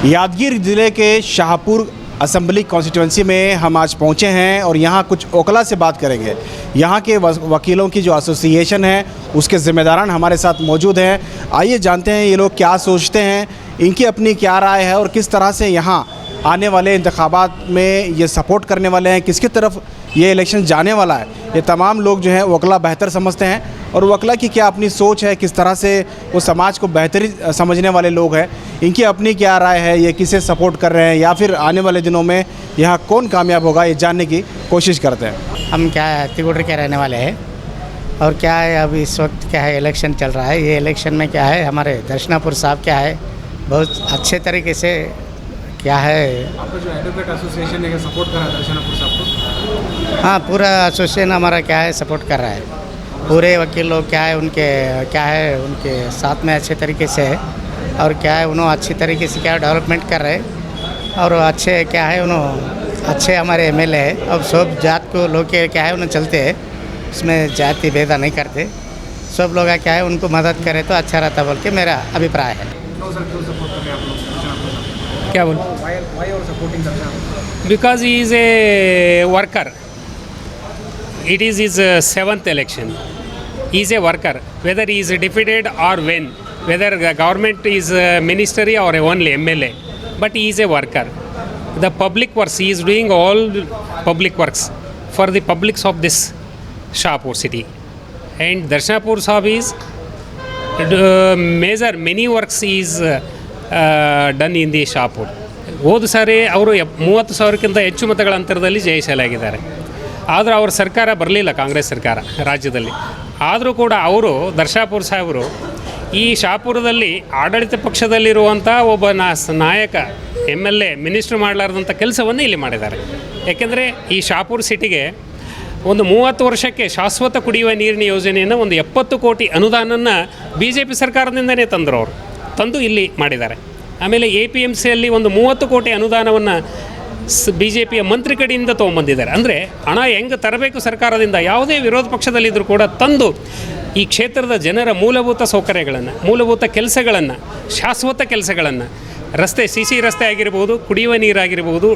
यादगीर ज़िले के Shahpur assembly constituency में हम आज पहुंचे हैं और यहां कुछ ओकला से बात करेंगे। यहां के वकीलों की जो एसोसिएशन है उसके ज़िम्मेदारान हमारे साथ मौजूद हैं। आइए जानते हैं ये लोग क्या सोचते हैं, इनकी अपनी क्या राय है और किस तरह से यहां आने वाले इंतखाबात में ये सपोर्ट करने वाले हैं, किसकी तरफ ये इलेक्शन जाने वाला है। ये तमाम लोग जो हैं वकला बेहतर समझते हैं और वकला की क्या अपनी सोच है, किस तरह से वो समाज को बेहतरी समझने वाले लोग हैं, इनकी अपनी क्या राय है, ये किसे सपोर्ट कर रहे हैं या फिर आने वाले दिनों में यहाँ कौन कामयाब होगा, ये जानने की कोशिश करते हैं। हम क्या है तिगुडर के रहने वाले हैं और क्या है अभी इस वक्त क्या है इलेक्शन चल रहा है। ये इलेक्शन में क्या है हमारे दर्शनापुर साहब क्या है बहुत अच्छे तरीके से क्या है आपका जो एडवोकेट एसोसिएशन है सपोर्ट कर रहा है दर्शनापुर साहब को? हाँ, पूरा एसोसिएशन हमारा क्या है सपोर्ट कर रहा है। पूरे वकील लोग क्या है उनके क्या है उनके साथ में अच्छे तरीके से है और क्या है उन्होंने अच्छी तरीके से क्या डेवलपमेंट कर रहे हैं और अच्छे क्या है उन्होंने अच्छे हमारे एमएलए है। अब सब जात को लोग के क्या है उन्हें चलते हैं, उसमें जाति भेदा नहीं करते, सब लोग क्या है उनको मदद करें तो अच्छा रहता बोल के मेरा अभिप्राय है। क्या बोल because he is a worker, it is his seventh election. He is a worker, whether he is defeated or when, whether the government is ministry or only MLA, but he is a worker. The public works, he is doing all public works for the publics of this Shahpur city. And Darshanapur Sahib is major, many works is done in the Shahpur. ಹೋದ ಸಾರಿ ಅವರು 30,000ಕ್ಕಿಂತ ಹೆಚ್ಚು ಮತಗಳ ಅಂತರದಲ್ಲಿ ಜಯಿಸಲಾಗಿದ್ದಾರೆ. ಆದರೂ ಅವ್ರ ಸರ್ಕಾರ ಬರಲಿಲ್ಲ, ಕಾಂಗ್ರೆಸ್ ಸರ್ಕಾರ ರಾಜ್ಯದಲ್ಲಿ. ಆದರೂ ಕೂಡ ಅವರು ದರ್ಶಾಪುರ ಸಾಹೇಬರು ಈ ಶಾಹಪುರದಲ್ಲಿ ಆಡಳಿತ ಪಕ್ಷದಲ್ಲಿರುವಂಥ ಒಬ್ಬ ನಾಯಕ MLA ಮಿನಿಸ್ಟ್ರ್ ಮಾಡಲಾರ್ದಂಥ ಕೆಲಸವನ್ನು ಇಲ್ಲಿ ಮಾಡಿದ್ದಾರೆ. ಯಾಕೆಂದರೆ ಈ ಶಾಹಪುರ ಸಿಟಿಗೆ ಒಂದು 30 ವರ್ಷಕ್ಕೆ ಶಾಶ್ವತ ಕುಡಿಯುವ ನೀರಿನ ಯೋಜನೆಯನ್ನು ಒಂದು 70 ಕೋಟಿ ಅನುದಾನನ BJP ಸರ್ಕಾರದಿಂದನೇ ತಂದರು. ಅವರು ತಂದು ಇಲ್ಲಿ ಮಾಡಿದ್ದಾರೆ. ಆಮೇಲೆ APMCಯಲ್ಲಿ ಒಂದು 30 ಕೋಟಿ ಅನುದಾನವನ್ನು BJPಯ ಮಂತ್ರಿ ಕಡೆಯಿಂದ ತೊಗೊಂಬಂದಿದ್ದಾರೆ. ಅಂದರೆ ಹಣ ಹೆಂಗೆ ತರಬೇಕು ಸರ್ಕಾರದಿಂದ, ಯಾವುದೇ ವಿರೋಧ ಪಕ್ಷದಲ್ಲಿದ್ದರೂ ಕೂಡ ತಂದು ಈ ಕ್ಷೇತ್ರದ ಜನರ ಮೂಲಭೂತ ಸೌಕರ್ಯಗಳನ್ನು, ಮೂಲಭೂತ ಕೆಲಸಗಳನ್ನು, ಶಾಶ್ವತ ಕೆಲಸಗಳನ್ನು, ರಸ್ತೆ CC ರಸ್ತೆ ಆಗಿರ್ಬೋದು, ಕುಡಿಯುವ ನೀರಾಗಿರ್ಬೋದು,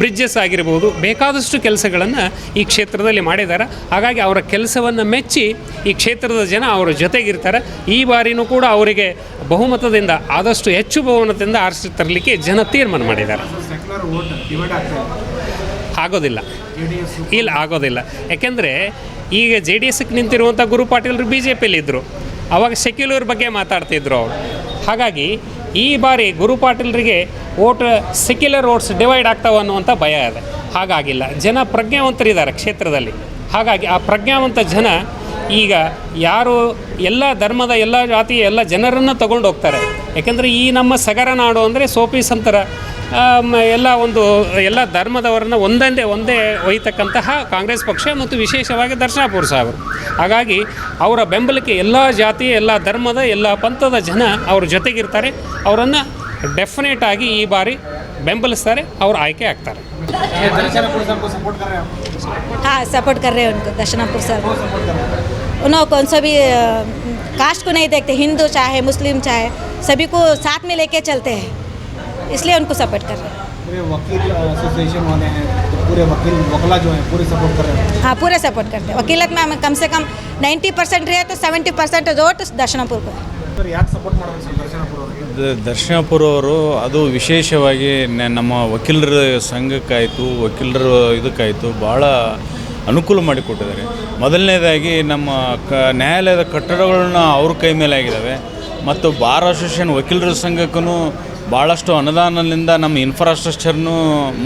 ಬ್ರಿಡ್ಜಸ್ ಆಗಿರ್ಬೋದು, ಬೇಕಾದಷ್ಟು ಕೆಲಸಗಳನ್ನು ಈ ಕ್ಷೇತ್ರದಲ್ಲಿ ಮಾಡಿದ್ದಾರೆ. ಹಾಗಾಗಿ ಅವರ ಕೆಲಸವನ್ನು ಮೆಚ್ಚಿ ಈ ಕ್ಷೇತ್ರದ ಜನ ಅವರ ಜೊತೆಗಿರ್ತಾರೆ. ಈ ಬಾರಿನೂ ಕೂಡ ಅವರಿಗೆ ಬಹುಮತದಿಂದ ಆದಷ್ಟು ಹೆಚ್ಚು ಬಹುಮತದಿಂದ ಆರಿಸಿ ತರಲಿಕ್ಕೆ ಜನ ತೀರ್ಮಾನ ಮಾಡಿದ್ದಾರೆ. ಆಗೋದಿಲ್ಲ, ಇಲ್ಲ ಆಗೋದಿಲ್ಲ. ಯಾಕೆಂದರೆ ಈಗ JDSಗೆ ನಿಂತಿರುವಂಥ ಗುರು ಪಾಟೀಲರು BJPಯಲ್ಲಿದ್ದರು, ಆವಾಗ ಸೆಕ್ಯುಲರ್ ಬಗ್ಗೆ ಮಾತಾಡ್ತಿದ್ರು ಅವರು. ಹಾಗಾಗಿ ಈ ಬಾರಿ ಗುರು ಪಾಟೀಲರಿಗೆ ಸೆಕ್ಯುಲರ್ ವೋಟ್ಸ್ ಡಿವೈಡ್ ಆಗ್ತಾವೆ ಅನ್ನುವಂಥ ಭಯ ಇದೆ. ಹಾಗಾಗಿಲ್ಲ, ಜನ ಪ್ರಜ್ಞಾವಂತರಿದ್ದಾರೆ ಕ್ಷೇತ್ರದಲ್ಲಿ. ಹಾಗಾಗಿ ಆ ಪ್ರಜ್ಞಾವಂತ ಜನ ಈಗ ಯಾರು ಎಲ್ಲ ಧರ್ಮದ, ಎಲ್ಲ ಜಾತಿಯ, ಎಲ್ಲ ಜನರನ್ನು ತಗೊಂಡು ಹೋಗ್ತಾರೆ. ಯಾಕೆಂದರೆ ಈ ನಮ್ಮ ಸಗರ ನಾಡು ಅಂದರೆ ಸೋಪೀಸಂತರ ಎಲ್ಲ ಧರ್ಮದವರನ್ನು ಒಂದೇ ಒಯ್ತಕ್ಕಂತಹ ಕಾಂಗ್ರೆಸ್ ಪಕ್ಷ ಮತ್ತು ವಿಶೇಷವಾಗಿ ದರ್ಶನಾಪುರ ಸಾಹೇಬರು. ಹಾಗಾಗಿ ಅವರ ಬೆಂಬಲಕ್ಕೆ ಎಲ್ಲ ಜಾತಿ, ಎಲ್ಲ ಧರ್ಮದ, ಎಲ್ಲ ಪಂಥದ ಜನ ಅವ್ರ ಜೊತೆಗಿರ್ತಾರೆ. ಅವರನ್ನು ಡೆಫಿನೆಟ್ ಆಗಿ ಈ ಬಾರಿ ಬೆಂಬಲಿಸ್ತಾರೆ, ಅವರು ಆಯ್ಕೆ ಆಗ್ತಾರೆ. हाँ, सपोर्ट कर रहे हैं उनको, दर्शनापुर साहब। उन्होंने कौन सा भी कास्ट को नहीं देखते, हिंदू चाहे मुस्लिम चाहे सभी को साथ में लेके चलते हैं, इसलिए उनको सपोर्ट कर रहे हैं। पूरे वकील एसोसिएशन वाले हैं तो पूरे वकला जो हैं पूरे सपोर्ट कर रहे हैं? हाँ, पूरे सपोर्ट करते हैं। वकीलत में हमें कम से कम 90% रहे तो 70% वोट दर्शनापुर को। ಯಾಕೆ ಸಪೋರ್ಟ್ ಮಾಡಬೇಕು ದರ್ಶನಾಪುರ ಅವರಿಗೆ? ದರ್ಶನಾಪುರ ಅವರು ಅದು ವಿಶೇಷವಾಗಿ ನಮ್ಮ ವಕೀಲರ ಸಂಘಕ್ಕಾಯಿತು, ವಕೀಲರ ಇದಕ್ಕಾಯಿತು ಭಾಳ ಅನುಕೂಲ ಮಾಡಿಕೊಟ್ಟಿದ್ದಾರೆ. ಮೊದಲನೇದಾಗಿ ನಮ್ಮ ನ್ಯಾಯಾಲಯದ ಕಟ್ಟಡಗಳನ್ನ ಅವ್ರ ಕೈ ಮೇಲೆ ಆಗಿದ್ದಾವೆ ಮತ್ತು ಬಾರ್ ಅಸೋಸಿಯೇಷನ್ ವಕೀಲರ ಸಂಘಕ್ಕೂ ಭಾಳಷ್ಟು ಅನುದಾನದಿಂದ ನಮ್ಮ ಇನ್ಫ್ರಾಸ್ಟ್ರಕ್ಚರ್ನು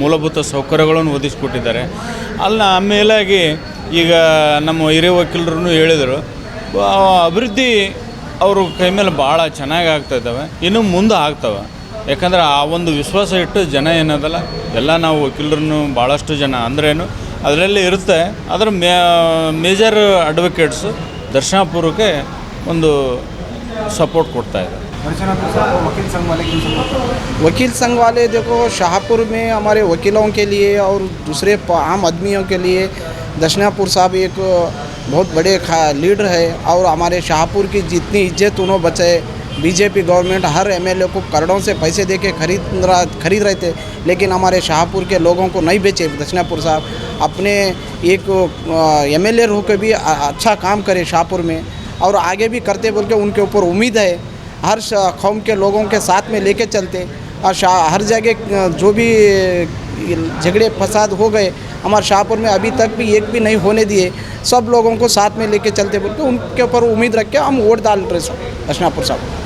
ಮೂಲಭೂತ ಸೌಕರ್ಯಗಳನ್ನು ಒದಗಿಸ್ಕೊಟ್ಟಿದ್ದಾರೆ. ಆಮೇಲಾಗಿ ಈಗ ನಮ್ಮ ಹಿರಿಯ ವಕೀಲರು ಹೇಳಿದರು ಅಭಿವೃದ್ಧಿ ಅವ್ರ ಕೈ ಮೇಲೆ ಭಾಳ ಚೆನ್ನಾಗಿ ಆಗ್ತಾಯಿದ್ದಾವೆ, ಇನ್ನು ಮುಂದೆ ಆಗ್ತವೆ. ಯಾಕಂದರೆ ಆ ಒಂದು ವಿಶ್ವಾಸ ಇಟ್ಟು ಜನ ಏನದಲ್ಲ ಎಲ್ಲ ನಾವು ವಕೀಲರನ್ನು ಭಾಳಷ್ಟು ಜನ ಅಂದ್ರೇನು ಅದರಲ್ಲಿ ಇರುತ್ತೆ. ಅದರ ಮೇಜರ್ ಅಡ್ವೊಕೇಟ್ಸು ದರ್ಶನಾಪುರಕ್ಕೆ ಒಂದು ಸಪೋರ್ಟ್ ಕೊಡ್ತಾ ಇದ್ದಾರೆ. वकील संघ वाले देखो शाहपुर में हमारे वकीलों के लिए और दूसरे आम आदमियों के लिए दर्शनापुर साहब एक बहुत बड़े लीडर है और हमारे शाहपुर की जितनी इज्जत उन्होंने बचाए बीजेपी गवर्नमेंट हर एमएलए को करोड़ों से पैसे दे के खरीद रहे थे, लेकिन हमारे शाहपुर के लोगों को नहीं बेचे। दक्षिणापुर साहब अपने एक एमएलए रह के भी अच्छा काम करे शाहपुर में और आगे भी करते बोल के उनके ऊपर उम्मीद है। हर कौम के लोगों के साथ में लेके चलते और हर जगह जो भी झगड़े फसाद हो गए हमारे शाहपुर में अभी तक भी एक भी नहीं होने दिए। सब लोगों को साथ में लेके चलते बोल के उनके ऊपर उम्मीद रख के हम वोट डाल रहे दक्षिणापुर साहब।